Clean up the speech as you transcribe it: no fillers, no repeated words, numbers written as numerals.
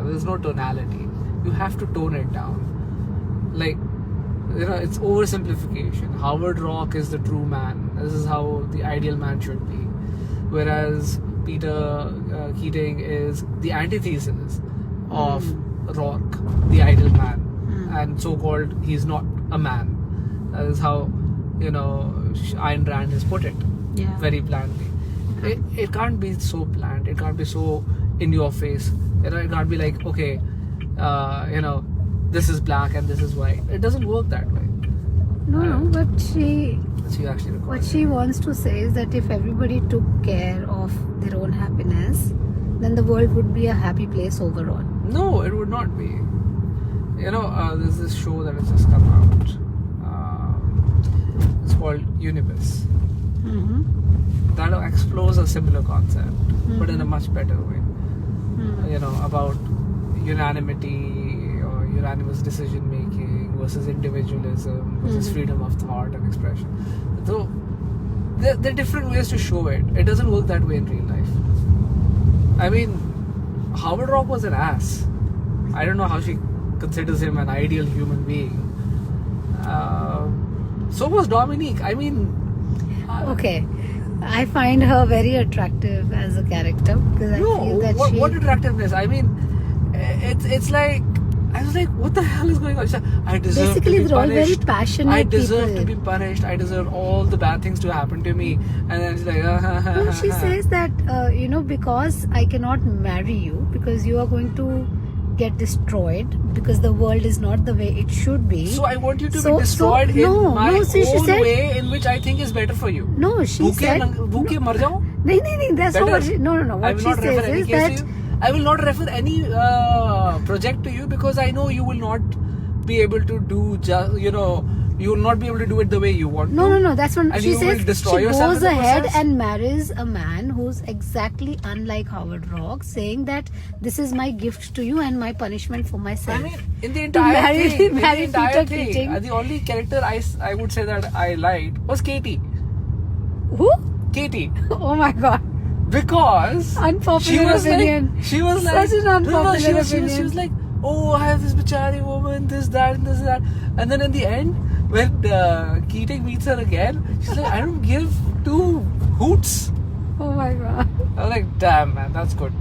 There's no tonality. You have to tone it down. Like, it's oversimplification. Howard Rock is the true man. This is how the ideal man should be. Whereas Peter Keating is the antithesis of Rock, the ideal man. And so-called, he's not a man. That is how, Ayn Rand has put it. Yeah. Very blandly. It can't be so bland. It can't be so in your face. It can't be like, okay, this is black and this is white. It doesn't work that way. No, but she actually what she wants to say is that if everybody took care of their own happiness, then the world would be a happy place overall. No, it would not be. There's this show that has just come out. It's called Unibus. That explores a similar concept, but in a much better way. About unanimity or unanimous decision making versus individualism versus freedom of thought and expression. So there are different ways to show it. It doesn't work that way in real life. I mean, Howard Rock was an ass. I don't know how she considers him an ideal human being. So was Dominique. I mean, okay, I find her very attractive as a character because I feel that what attractiveness? I mean, it's like, I was like, what the hell is going on? She's like, I deserve basically to be they're all very punished. passionate I deserve people. to be punished. I deserve all the bad things to happen to me. And then she's like, No, she says that because I cannot marry you because you are going to get destroyed because the world is not the way it should be. So I want you to be destroyed in my own way in which I think is better for you. No, she said. Bhooke mar jao? No, that's not what she. No. What she says is that I will not refer any project to you because I know you will not be able to do you will not be able to do it the way you want to. No. That's what she says. Destroy she yourself goes ahead process. and marries a man who's exactly unlike Howard Rock, saying that this is my gift to you and my punishment for myself. I mean, in the entire thing, Keating. the only character I would say that I liked was Katie. Who? Katie. Oh my god. Because Unpopular opinion. She was like, such an unpopular opinion. She was like, oh, I have this bichari woman, this, that, and this, that. And then in the end, when Keating meets her again, she's like, I don't give two hoots. Oh my god. I was like, damn, man, that's good.